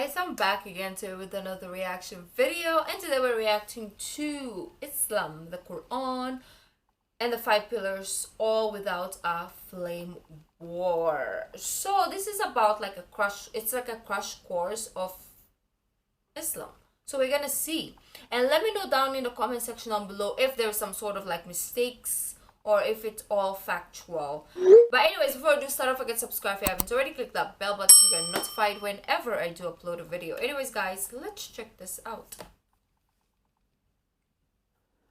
guys, I'm back again today with another reaction video, and today we're reacting to Islam, the Quran, and the five pillars, all without a flame war. So this is about like a crash, it's like a crash course of Islam. So we're gonna see, and let me know down in the comment section down below if there's some sort of like mistakes or if it's all factual. But anyways, before I do start, don't forget to subscribe if you haven't already. Click that bell button to get notified whenever I do upload a video. Anyways guys, let's check this out.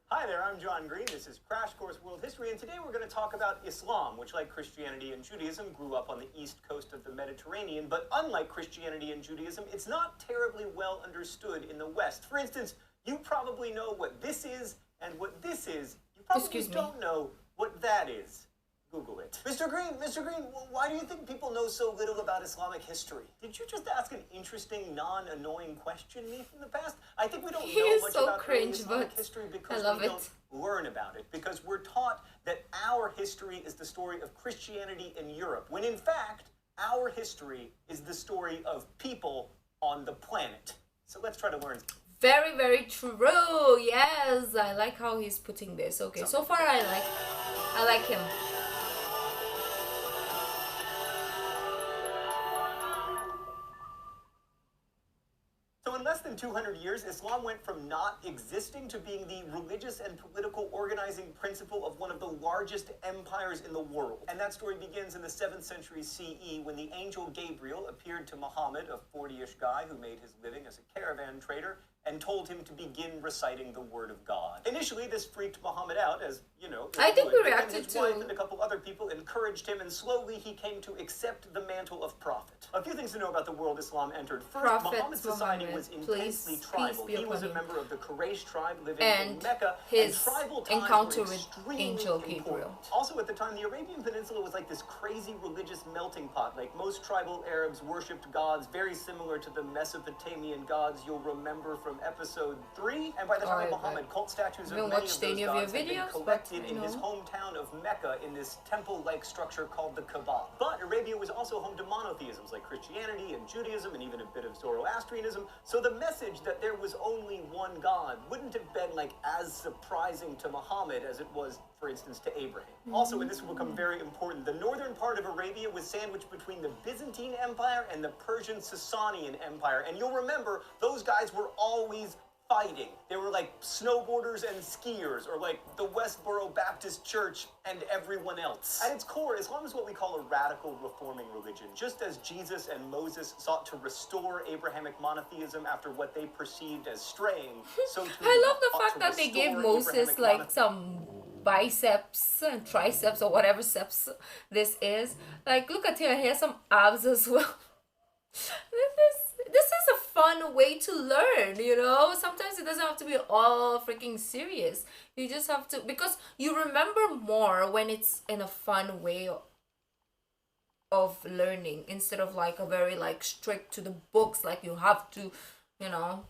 Hi there, I'm John Green. This is Crash Course World History, and today we're going to talk about Islam, which, like Christianity and Judaism, grew up on the east coast of the Mediterranean. But unlike Christianity and Judaism, it's not terribly well understood in the West. For instance, you probably know what this is and what this is. You probably don't know what that is. Google it. Mr. Green, why do you think people know so little about Islamic history? Did you just ask an interesting, non-annoying question me from the past? I think we don't know much about Islamic history because we don't learn about it. Because we're taught that our history is the story of Christianity in Europe, when in fact, our history is the story of people on the planet. So let's try to learn. Very, very true. Yes, I like how he's putting this. Okay, so far I like him. So in less than 200 years, Islam went from not existing to being the religious and political organizing principle of one of the largest empires in the world. And that story begins in the 7th century CE when the angel Gabriel appeared to Muhammad, a 40-ish guy who made his living as a caravan trader, and told him to begin reciting the word of God. Initially, this freaked Muhammad out, as, you know, I think we reacted to. His wife and a couple other people encouraged him, and slowly he came to accept the mantle of prophet. A few things to know about the world Islam entered. First, Muhammad's society was intensely tribal. He was a member of the Quraysh tribe living in Mecca, and tribal ties encounter were with extremely Angel important. Gabriel. Also, at the time, the Arabian Peninsula was like this crazy religious melting pot. Like most tribal Arabs worshipped gods very similar to the Mesopotamian gods you'll remember from episode 3, and by the time of Muhammad, cult statues of many of those gods had been collected in his hometown of Mecca in this temple-like structure called the Kaaba. But Arabia was also home to monotheisms like Christianity and Judaism and even a bit of Zoroastrianism, so the message that there was only one God wouldn't have been like as surprising to Muhammad as it was, for instance, to Abraham. Also, and this will become very important, the northern part of Arabia was sandwiched between the Byzantine Empire and the Persian Sasanian Empire, and you'll remember those guys were always fighting. They were like snowboarders and skiers, or like the Westboro Baptist Church and everyone else. At its core, Islam is what we call a radical reforming religion. Just as Jesus and Moses sought to restore Abrahamic monotheism after what they perceived as straying, so too I love the fact that they gave Moses like some biceps and triceps or whatever steps this is. Like, look at here, he has some abs as well. This is a fun way to learn, you know. Sometimes it doesn't have to be all freaking serious. You just have to, because you remember more when it's in a fun way of learning instead of like a very like strict to the books, like you have to, you know.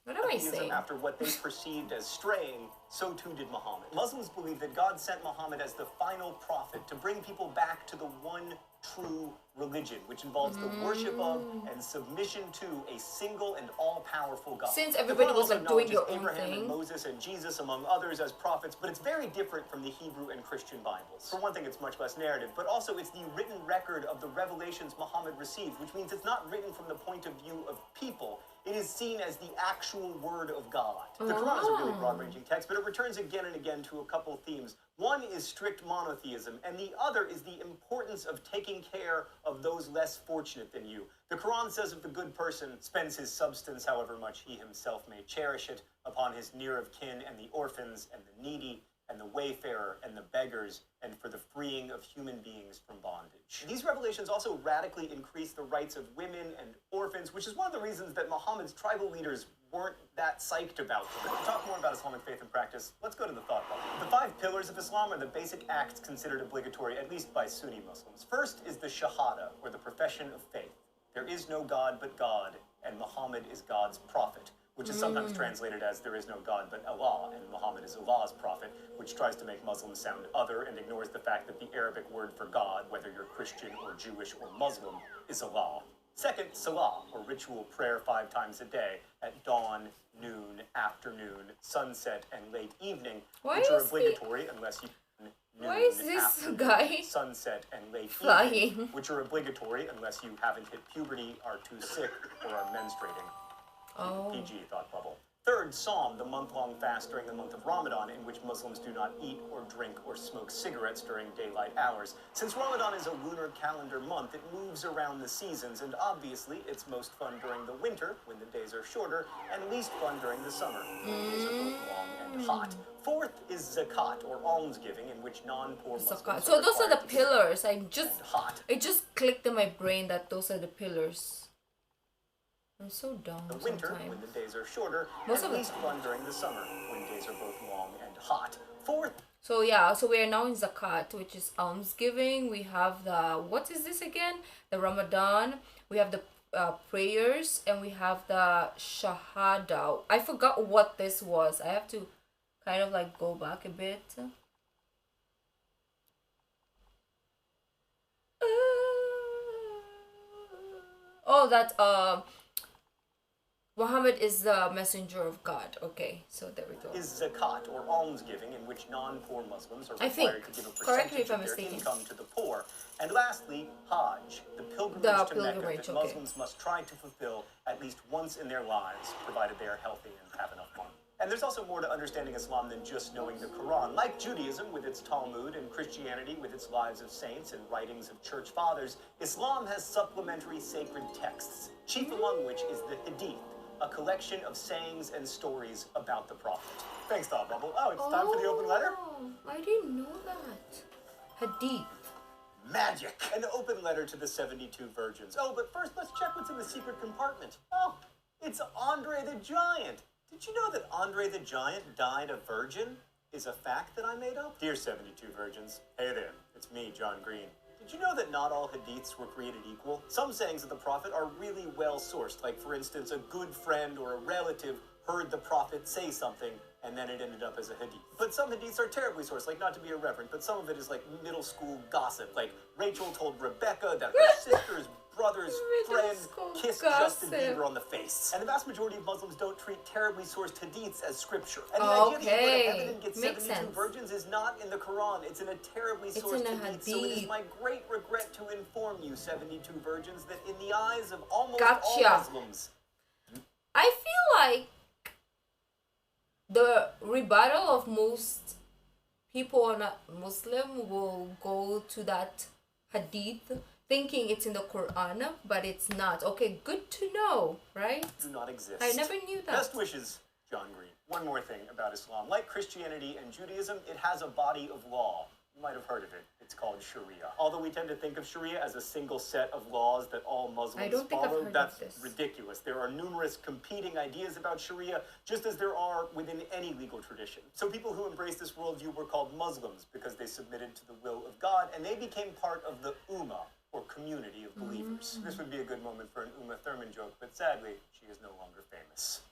What am I saying? After what they perceived as straying, so too did Muhammad. Muslims believe that God sent Muhammad as the final prophet to bring people back to the one true religion, which involves the worship of and submission to a single and all-powerful God. Since everybody was like doing your own Abraham thing, and Moses and Jesus, among others, as prophets, but it's very different from the Hebrew and Christian Bibles. For one thing, it's much less narrative, but also it's the written record of the revelations Muhammad received, which means it's not written from the point of view of people. It is seen as the actual word of God. The Quran is a really broad-ranging text, but it returns again and again to a couple themes. One is strict monotheism, and the other is the importance of taking care of those less fortunate than you. The Quran says of the good person spends his substance, however much he himself may cherish it, upon his near of kin and the orphans and the needy and the wayfarer and the beggars, and for the freeing of human beings from bondage. These revelations also radically increase the rights of women and orphans, which is one of the reasons that Muhammad's tribal leaders weren't that psyched about them. To talk more about Islamic faith and practice, let's go to the thought bubble. The 5 pillars of Islam are the basic acts considered obligatory, at least by Sunni Muslims. First is the Shahada, or the profession of faith. There is no God but God, and Muhammad is God's prophet, which is sometimes translated as there is no God but Allah, and Muhammad is Allah's prophet, which tries to make Muslims sound other and ignores the fact that the Arabic word for God, whether you're Christian or Jewish or Muslim, is Allah. Second, salah, or ritual prayer 5 times a day at dawn, noon, afternoon, sunset, and late evening, Why which are is he- obligatory unless you noon, Why is this afternoon, guy sunset, and late flying? evening, which are obligatory unless you haven't hit puberty, are too sick, or are menstruating. Oh. PG thought bubble. Third, Psalm, the month-long fast during the month of Ramadan, in which Muslims do not eat or drink or smoke cigarettes during daylight hours. Since Ramadan is a lunar calendar month, it moves around the seasons, and obviously it's most fun during the winter, when the days are shorter, and least fun during the summer, when the days are both long and hot. Fourth is zakat, or almsgiving, in which non-poor Muslims Zakat. are So those are the required to give pillars. and hot. It just clicked in my brain that those are the pillars. I'm so dumb The winter, sometimes. when the days are shorter, Most and of the least fun during the summer, when days are both long and hot. Fourth So yeah, so we are now in zakat, which is almsgiving. We have the, what is this again? The Ramadan. We have the prayers, and we have the shahada. I forgot what this was. I have to kind of like go back a bit. Oh, that Muhammad is the messenger of God. Okay, so there we go. is zakat, or almsgiving, in which non-poor Muslims are I think. required to give a Correct me percentage if I'm of their mistaken. income to the poor. And lastly, Hajj, the pilgrimage The to Mecca pilgrimage, that okay. Muslims must try to fulfill at least once in their lives, provided they are healthy and have enough money. And there's also more to understanding Islam than just knowing the Quran. Like Judaism with its Talmud and Christianity with its lives of saints and writings of church fathers, Islam has supplementary sacred texts, chief among which is the Hadith, a collection of sayings and stories about the Prophet. Thanks, Thought Bubble. Oh, it's time for the open letter? Oh, I didn't know that. Hadith. Magic! An open letter to the 72 virgins. Oh, but first let's check what's in the secret compartment. Oh, it's Andre the Giant. Did you know that Andre the Giant died a virgin? Is a fact that I made up? Dear 72 virgins, hey there, it's me, John Green. Did you know that not all hadiths were created equal? Some sayings of the Prophet are really well sourced, like for instance, a good friend or a relative heard the Prophet say something and then it ended up as a hadith. But some hadiths are terribly sourced, like not to be irreverent, but some of it is like middle school gossip, like Rachel told Rebecca that her sister's brother's Middle friend school kissed gossip. Justin Bieber on the face. And the vast majority of Muslims don't treat terribly sourced hadiths as scripture. And the idea that Okay. the word of heaven gets Makes 72 sense. virgins is not in the Quran. It's in a terribly It's sourced in a hadith. So it is hadith. my great regret to inform you, 72 virgins, that in the eyes of almost Gotcha. all Muslims, I feel like the rebuttal of most people who are not Muslim will go to that hadith thinking it's in the Quran, but it's not. Okay, good to know, right? do not exist. I never knew that. Best wishes, John Green. One more thing about Islam. Like Christianity and Judaism, it has a body of law. You might have heard of it. It's called Sharia. Although we tend to think of Sharia as a single set of laws that all Muslims I don't think I've follow, heard of that's this. ridiculous. There are numerous competing ideas about Sharia, just as there are within any legal tradition. So people who embraced this worldview were called Muslims because they submitted to the will of God, and they became part of the Ummah, or community of believers. This would be a good moment for an Uma Thurman joke, but sadly, she is no longer famous.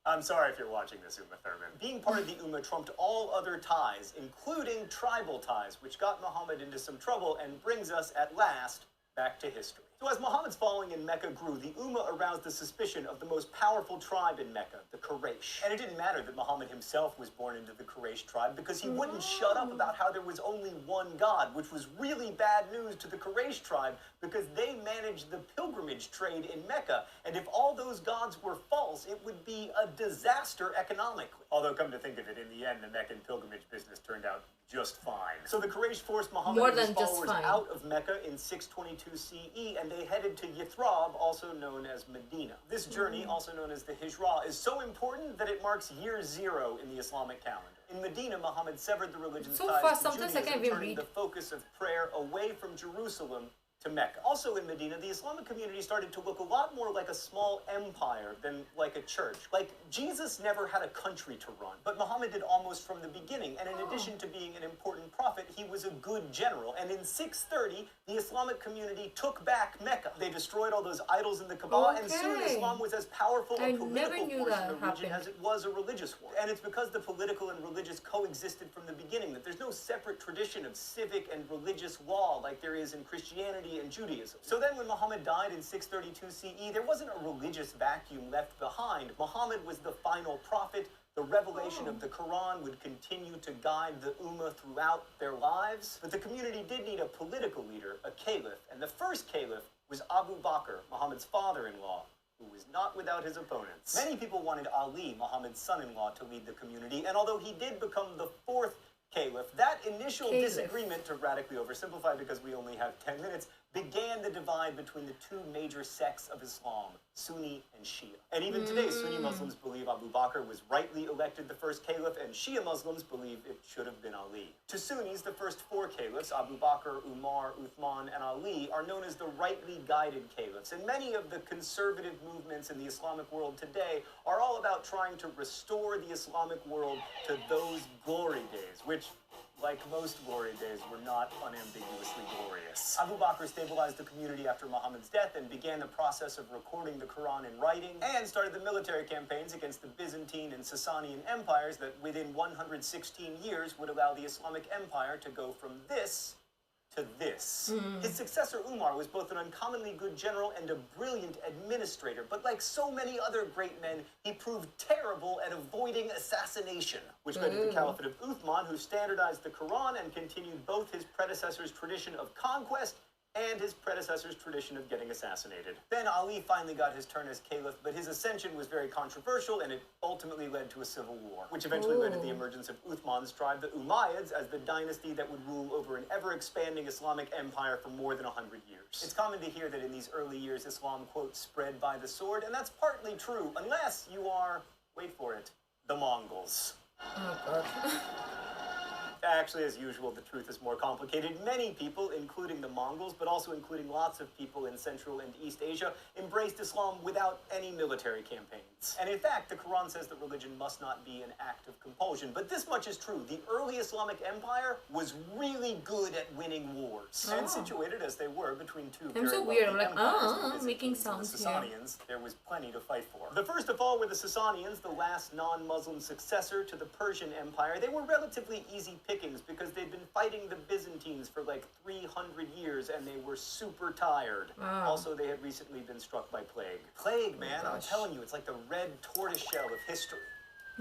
I'm sorry if you're watching this, Uma Thurman. Being part of the Ummah trumped all other ties, including tribal ties, which got Muhammad into some trouble and brings us, at last, back to history. So as Muhammad's following in Mecca grew, the Ummah aroused the suspicion of the most powerful tribe in Mecca, the Quraysh. And it didn't matter that Muhammad himself was born into the Quraysh tribe, because he wouldn't shut up about how there was only one God, which was really bad news to the Quraysh tribe, because they managed the pilgrimage trade in Mecca, and if all those gods were false, it would be a disaster economically. Although, come to think of it, in the end, the Meccan pilgrimage business turned out just fine. So the Quraysh forced Muhammad More and his than just followers fine. out of Mecca in 622 CE, and they headed to Yathrib, also known as Medina. This journey, also known as the Hijra, is so important that it marks year 0 in the Islamic calendar. In Medina, Muhammad severed the religion's So ties fast, to sometimes I Judaism, can't even turning read. the focus of prayer away from Jerusalem to Mecca. Also in Medina, the Islamic community started to look a lot more like a small empire than like a church. Like, Jesus never had a country to run, but Muhammad did almost from the beginning, and in addition to being an important prophet, he was a good general. And in 630, the Islamic community took back Mecca. They destroyed all those idols in the Kaaba, and soon Okay. Islam was as powerful I a never political knew force that in the region happened. as it was a religious one. And it's because the political and religious coexisted from the beginning that there's no separate tradition of civic and religious law like there is in Christianity Christianity and Judaism. So then when Muhammad died in 632 CE, there wasn't a religious vacuum left behind. Muhammad was the final prophet. The revelation of the Quran would continue to guide the Ummah throughout their lives. But the community did need a political leader, a caliph. And the first caliph was Abu Bakr, Muhammad's father-in-law, who was not without his opponents. Many people wanted Ali, Muhammad's son-in-law, to lead the community. And although he did become the fourth caliph, that initial disagreement, to radically oversimplify because we only have 10 minutes, began the divide between the two major sects of Islam, Sunni and Shia. And even today, Sunni Muslims believe Abu Bakr was rightly elected the first caliph, and Shia Muslims believe it should have been Ali. To Sunnis, the first four caliphs, Abu Bakr, Umar, Uthman, and Ali, are known as the rightly guided caliphs. And many of the conservative movements in the Islamic world today are all about trying to restore the Islamic world to those glory days, which, like most glory days, were not unambiguously glorious. Abu Bakr stabilized the community after Muhammad's death and began the process of recording the Quran in writing, and started the military campaigns against the Byzantine and Sasanian empires that within 116 years would allow the Islamic Empire to go from this to this. His successor Umar was both an uncommonly good general and a brilliant administrator, but like so many other great men, he proved terrible at avoiding assassination, which led to the Caliphate of Uthman, who standardized the Quran and continued both his predecessor's tradition of conquest and his predecessor's tradition of getting assassinated. Then Ali finally got his turn as caliph, but his ascension was very controversial, and it ultimately led to a civil war, which eventually led to the emergence of Uthman's tribe, the Umayyads, as the dynasty that would rule over an ever-expanding Islamic empire for more than 100 years. It's common to hear that in these early years, Islam, quote, spread by the sword, and that's partly true, unless you are, wait for it, the Mongols. Oh, God. Actually, as usual, the truth is more complicated. Many people, including the Mongols, but also including lots of people in Central and East Asia, embraced Islam without any military campaigns. And in fact, the Quran says that religion must not be an act of compulsion. But this much is true. The early Islamic empire was really good at winning wars. And situated as they were between two very so wealthy weird. I'm like, empires, the making Byzantines and the sounds here. Sasanians, there was plenty to fight for. The first of all were the Sasanians, the last non-Muslim successor to the Persian Empire. They were relatively easy pickings because they'd been fighting the Byzantines for like 300 years and they were super tired. Also, they had recently been struck by plague. Plague, man, I'm telling you, it's like the red tortoiseshell of history.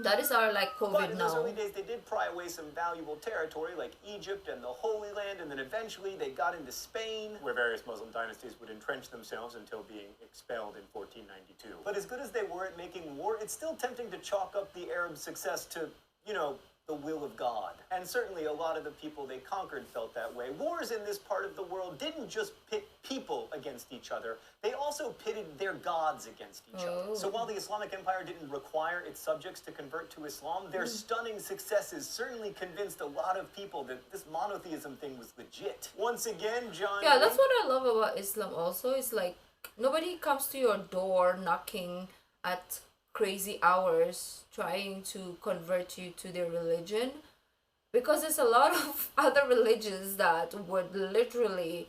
That is our like COVID But in those now. early days, they did pry away some valuable territory like Egypt and the Holy Land, and then eventually they got into Spain, where various Muslim dynasties would entrench themselves until being expelled in 1492. But as good as they were at making war, it's still tempting to chalk up the Arab success to, you know, the will of God. And certainly a lot of the people they conquered felt that way. Wars in this part of the world didn't just pit people against each other, they also pitted their gods against each other. So while the Islamic Empire didn't require its subjects to convert to Islam, their stunning successes certainly convinced a lot of people that this monotheism thing was legit. Once again, John... Yeah, that's what I love about Islam also. It's like nobody comes to your door knocking at crazy hours trying to convert you to their religion, because there's a lot of other religions that would literally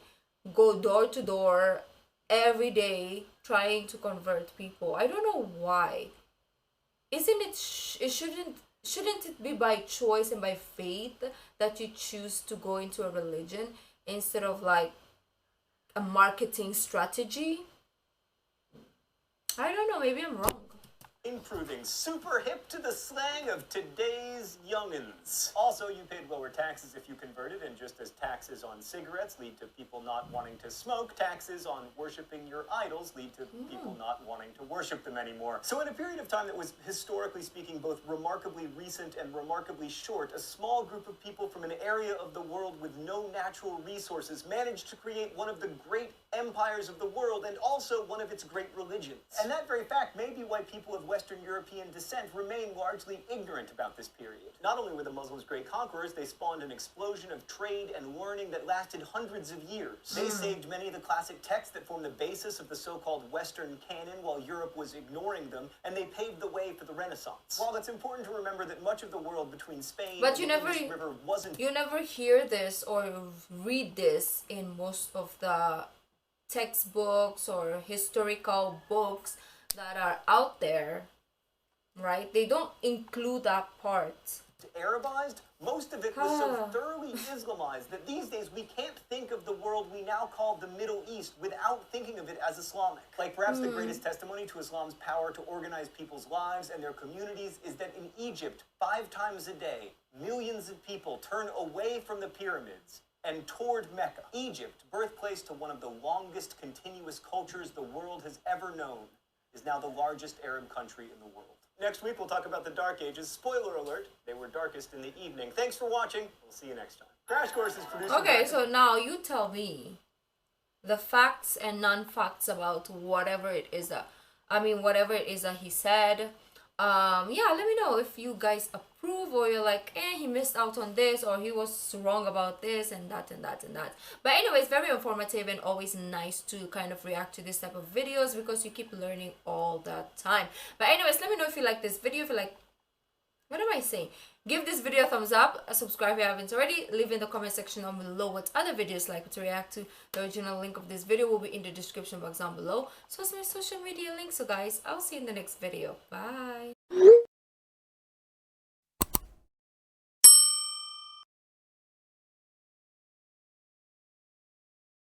go door to door every day trying to convert people. I don't know why. Isn't it it shouldn't it be by choice and by faith that you choose to go into a religion instead of like a marketing strategy? I don't know, maybe I'm wrong. Proving super hip to the slang of today's youngins. Also, you paid lower taxes if you converted, and just as taxes on cigarettes lead to people not wanting to smoke, taxes on worshiping your idols lead to people not wanting to worship them anymore. So in a period of time that was, historically speaking, both remarkably recent and remarkably short, a small group of people from an area of the world with no natural resources managed to create one of the great empires of the world and also one of its great religions. And that very fact may be why people of Western European descent remain largely ignorant about this period. Not only were the Muslims great conquerors, they spawned an explosion of trade and learning that lasted hundreds of years. They saved many of the classic texts that form the basis of the so-called Western canon while Europe was ignoring them, and they paved the way for the Renaissance. While it's important to remember that much of the world between Spain and the Indus River wasn't... You never hear this or read this in most of the textbooks or historical books that are out there, right? They don't include that part. Arabized, most of it was so thoroughly Islamized that these days we can't think of the world we now call the Middle East without thinking of it as Islamic. Like perhaps the greatest testimony to Islam's power to organize people's lives and their communities is that in Egypt, 5 times a day, millions of people turn away from the pyramids and toward Mecca. Egypt, birthplace to one of the longest continuous cultures the world has ever known, is now the largest Arab country in the world. Next week, we'll talk about the Dark Ages. Spoiler alert, they were darkest in the evening. Thanks for watching. We'll see you next time. Crash Course is produced... Okay, so now you tell me the facts and non-facts about whatever it is that... whatever it is that he said. Yeah, let me know if you guys approve or you're like, he missed out on this or he was wrong about this and that and that and that. But anyways, very informative and always nice to kind of react to this type of videos because you keep learning all the time. But anyways, let me know if you like this video, if you like, what am I saying? Give this video a thumbs up, subscribe if you haven't already, leave in the comment section down below what other videos like to react to. The original link of this video will be in the description box down below. So it's my social media links. So guys, I'll see you in the next video. Bye.